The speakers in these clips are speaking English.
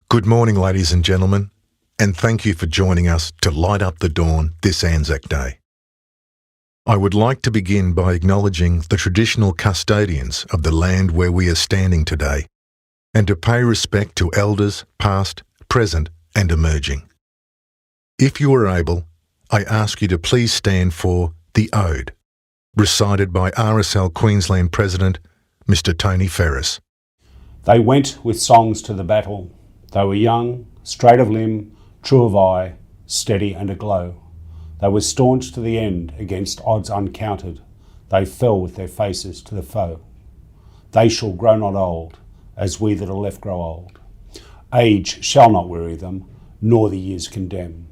Good morning, ladies and gentlemen, and thank you for joining us to light up the dawn this Anzac Day. I would like to begin by acknowledging the traditional custodians of the land where we are standing today, and to pay respect to elders past, present and emerging. If you are able, I ask you to please stand for the Ode, recited by RSL Queensland President, Mr. Tony Ferris. They went with songs to the battle. They were young, straight of limb, true of eye, steady and aglow. They were staunch to the end against odds uncounted. They fell with their faces to the foe. They shall grow not old, as we that are left grow old. Age shall not weary them, nor the years condemn.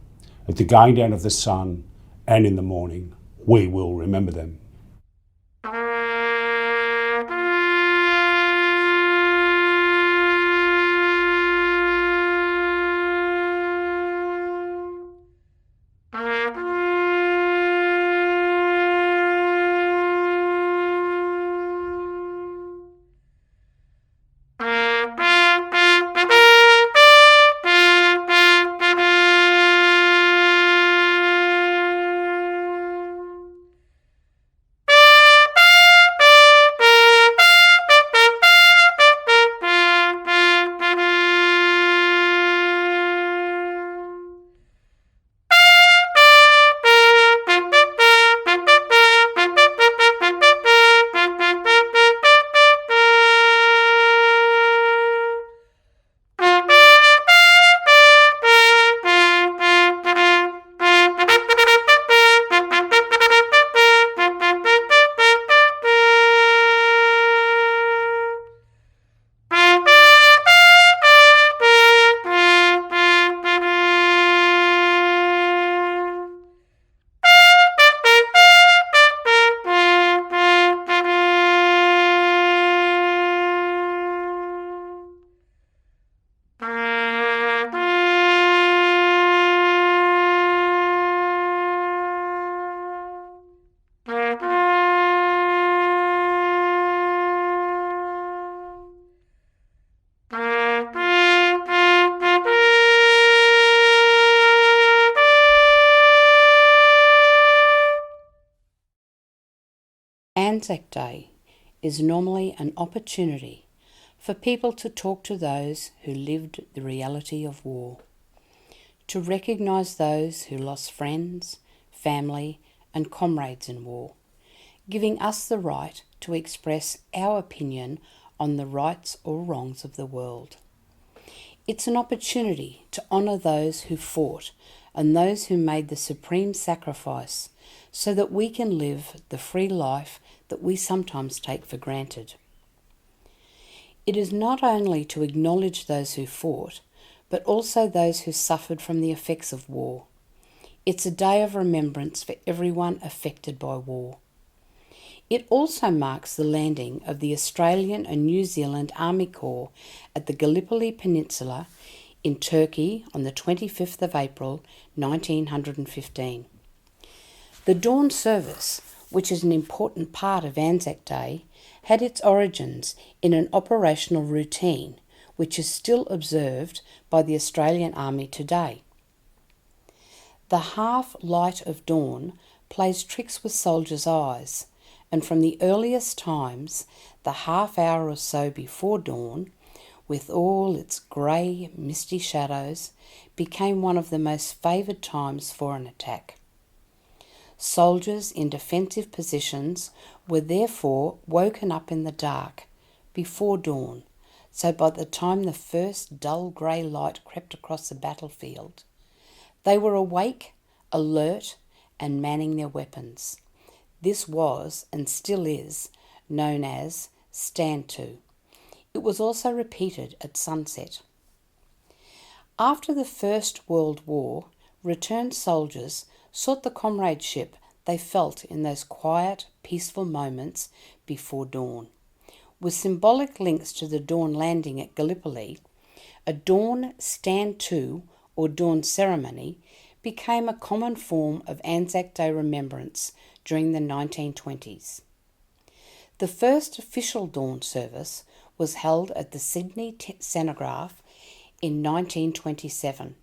At the going down of the sun and in the morning, we will remember them. Anzac Day is normally an opportunity for people to talk to those who lived the reality of war, to recognise those who lost friends, family and comrades in war, giving us the right to express our opinion on the rights or wrongs of the world. It's an opportunity to honour those who fought and those who made the supreme sacrifice so that we can live the free life that we sometimes take for granted. It is not only to acknowledge those who fought, but also those who suffered from the effects of war. It's a day of remembrance for everyone affected by war. It also marks the landing of the Australian and New Zealand Army Corps at the Gallipoli Peninsula in Turkey on the 25th of April 1915. The dawn service, which is an important part of Anzac Day, had its origins in an operational routine which is still observed by the Australian Army today. The half light of dawn plays tricks with soldiers' eyes, and from the earliest times, the half hour or so before dawn, with all its grey, misty shadows, became one of the most favoured times for an attack. Soldiers in defensive positions were therefore woken up in the dark, before dawn, so by the time the first dull grey light crept across the battlefield, they were awake, alert, and manning their weapons. This was, and still is, known as Stand To. It was also repeated at sunset. After the First World War, returned soldiers sought the comradeship they felt in those quiet, peaceful moments before dawn. With symbolic links to the dawn landing at Gallipoli, a dawn stand to or dawn ceremony became a common form of Anzac Day remembrance during the 1920s. The first official dawn service was held at the Sydney Cenotaph in 1927.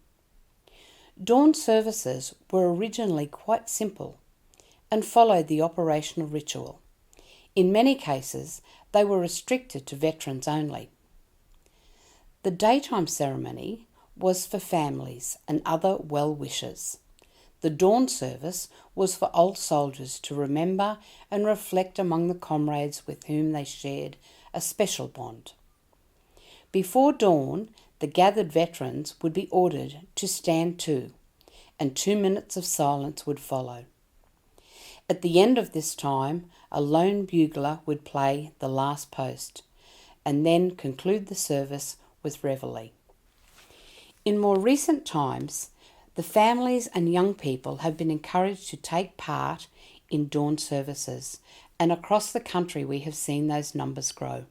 Dawn services were originally quite simple and followed the operational ritual. In many cases, they were restricted to veterans only. The daytime ceremony was for families and other well-wishers. The dawn service was for old soldiers to remember and reflect among the comrades with whom they shared a special bond. Before dawn, the gathered veterans would be ordered to stand to, and 2 minutes of silence would follow. At the end of this time, a lone bugler would play the last post, and then conclude the service with reveille. In more recent times, the families and young people have been encouraged to take part in dawn services, and across the country we have seen those numbers grow.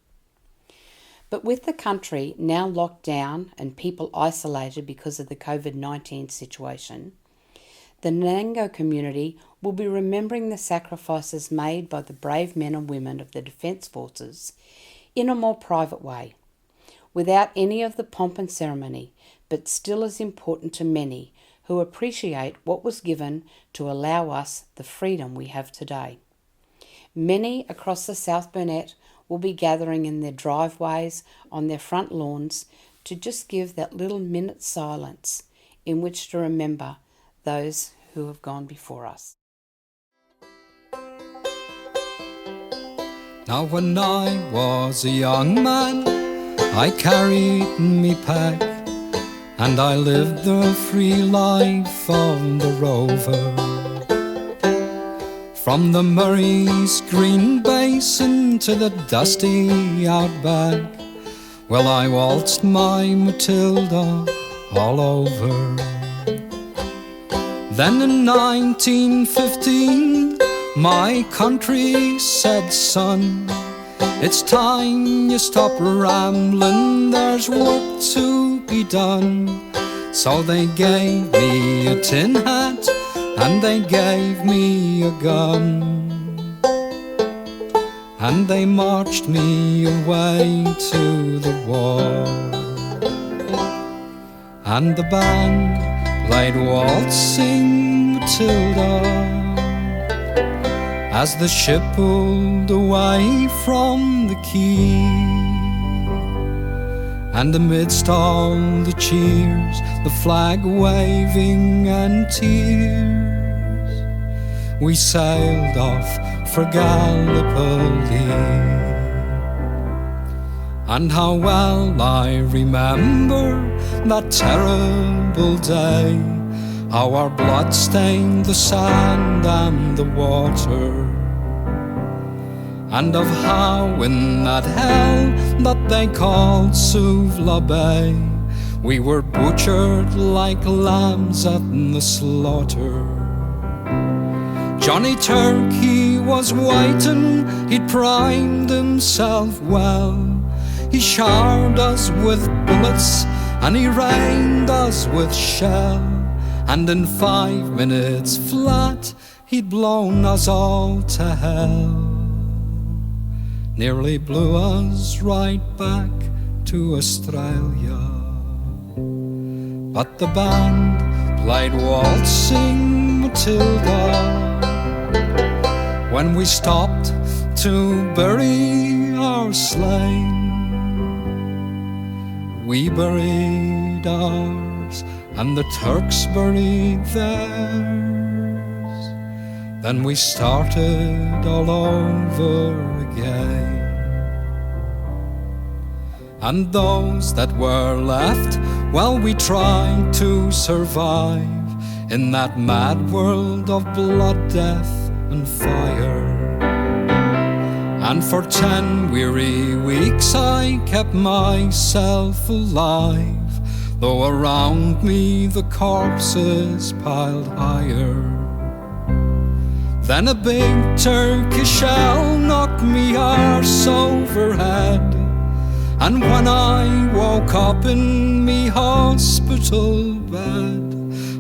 But with the country now locked down and people isolated because of the COVID-19 situation, the Nanango community will be remembering the sacrifices made by the brave men and women of the Defence Forces in a more private way, without any of the pomp and ceremony, but still as important to many who appreciate what was given to allow us the freedom we have today. Many across the South Burnett will be gathering in their driveways, on their front lawns, to just give that little minute silence in which to remember those who have gone before us. Now when I was a young man, I carried me pack, and I lived the free life of the rover. From the Murray's green basin to the dusty outback, well, I waltzed my Matilda all over. Then in 1915, my country said, son, it's time you stop rambling, there's work to be done. So they gave me a tin hat and they gave me a gun, and they marched me away to the war. And the band played waltzing Matilda as the ship pulled away from the quay. And amidst all the cheers, the flag waving and tears, we sailed off for Gallipoli. And how well I remember that terrible day, how our blood stained the sand and the water, and of how in that hell that they called Suvla Bay, we were butchered like lambs at the slaughter. Johnny Turk, he was waiting, he'd primed himself well. He showered us with bullets and he rained us with shell, and in 5 minutes flat he'd blown us all to hell. Nearly blew us right back to Australia. But the band played waltzing Matilda when we stopped to bury our slain. We buried ours and the Turks buried theirs. Then we started all over again. And those that were left, well, we tried to survive in that mad world of blood, death and fire. And for 10 weary weeks I kept myself alive, though around me the corpses piled higher. Then a big Turkish shell knocked me arse overhead, and when I woke up in me hospital bed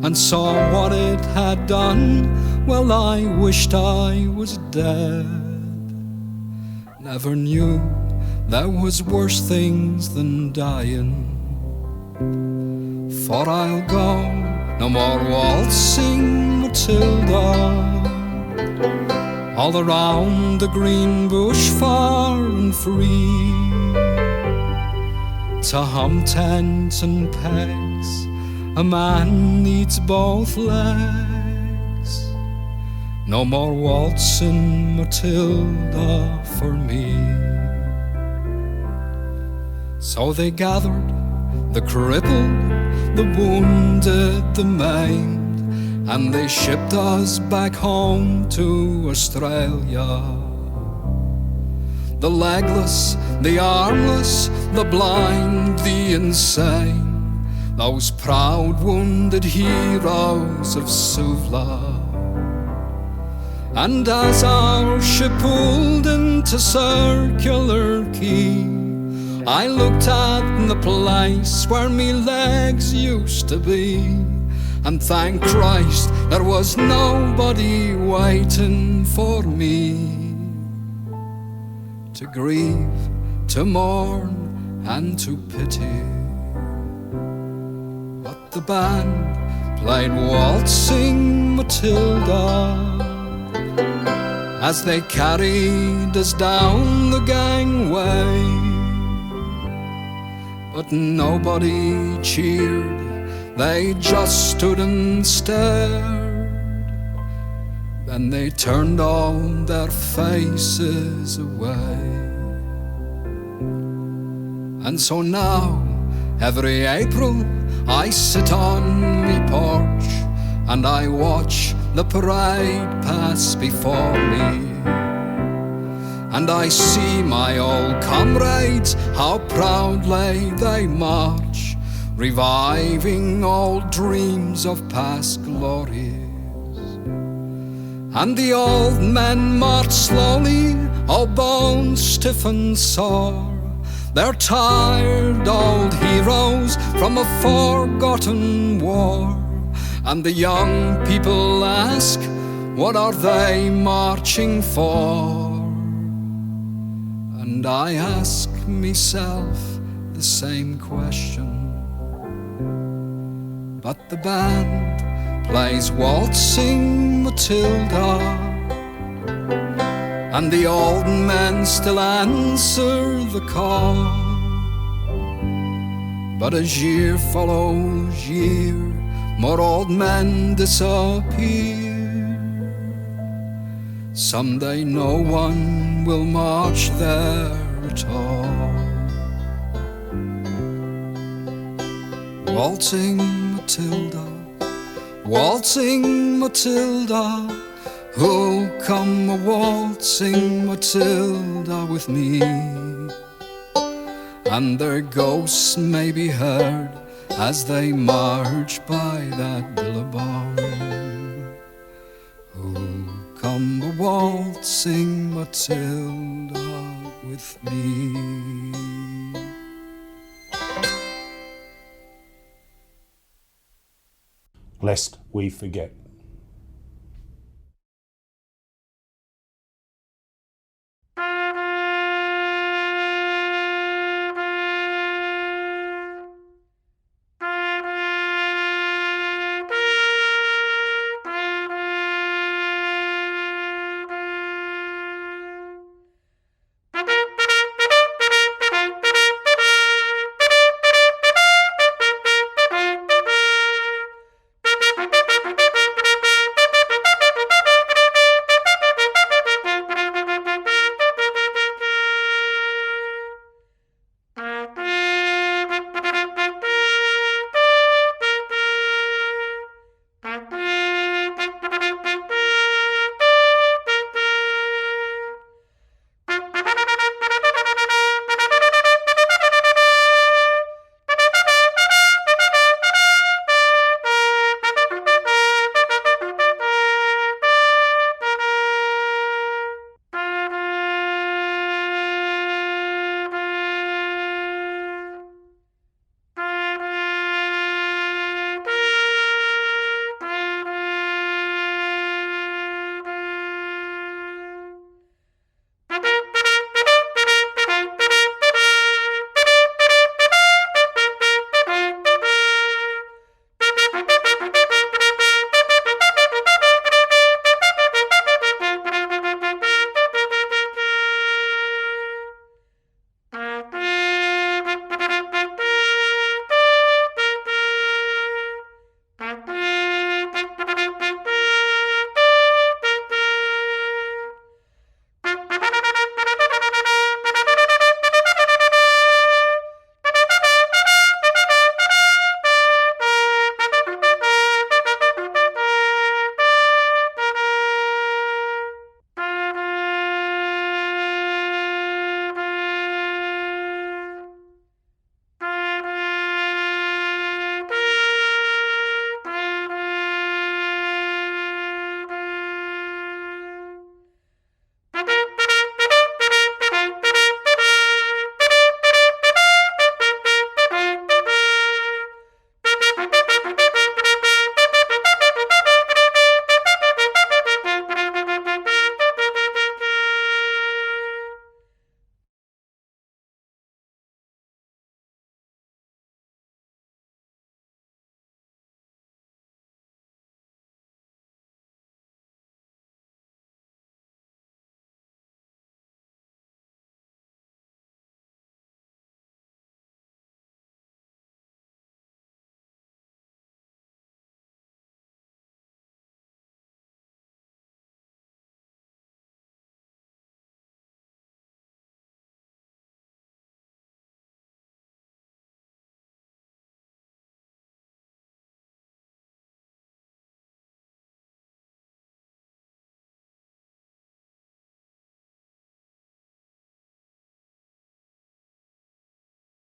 and saw what it had done, well, I wished I was dead. Never knew there was worse things than dying. For I'll go no more waltzing Matilda all around the green bush far and free, to hum tents and pegs a man needs both legs. No more waltzing Matilda for me. So they gathered the crippled, the wounded, the maimed, and they shipped us back home to Australia. The legless, the armless, the blind, the insane, those proud wounded heroes of Suvla. And as our ship pulled into Circular Quay, I looked at the place where me legs used to be, and thank Christ there was nobody waiting for me to grieve, to mourn and to pity. But the band played waltzing Matilda as they carried us down the gangway. But nobody cheered, they just stood and stared. Then they turned all their faces away. And so now, every April, I sit on me porch and I watch the parade pass before me. And I see my old comrades, how proudly they march, reviving old dreams of past glories. And the old men march slowly, all bones stiff and sore. They're tired old heroes from a forgotten war. And the young people ask, what are they marching for? And I ask myself the same question. But the band plays waltzing Matilda, and the old men still answer the call. But as year follows year, more old men disappear. Someday no one will march there at all. Waltzing Matilda, waltzing Matilda, who'll come a waltzing Matilda with me? And their ghosts may be heard as they march by that billabong. Who'll come a waltzing Matilda with me? Lest we forget.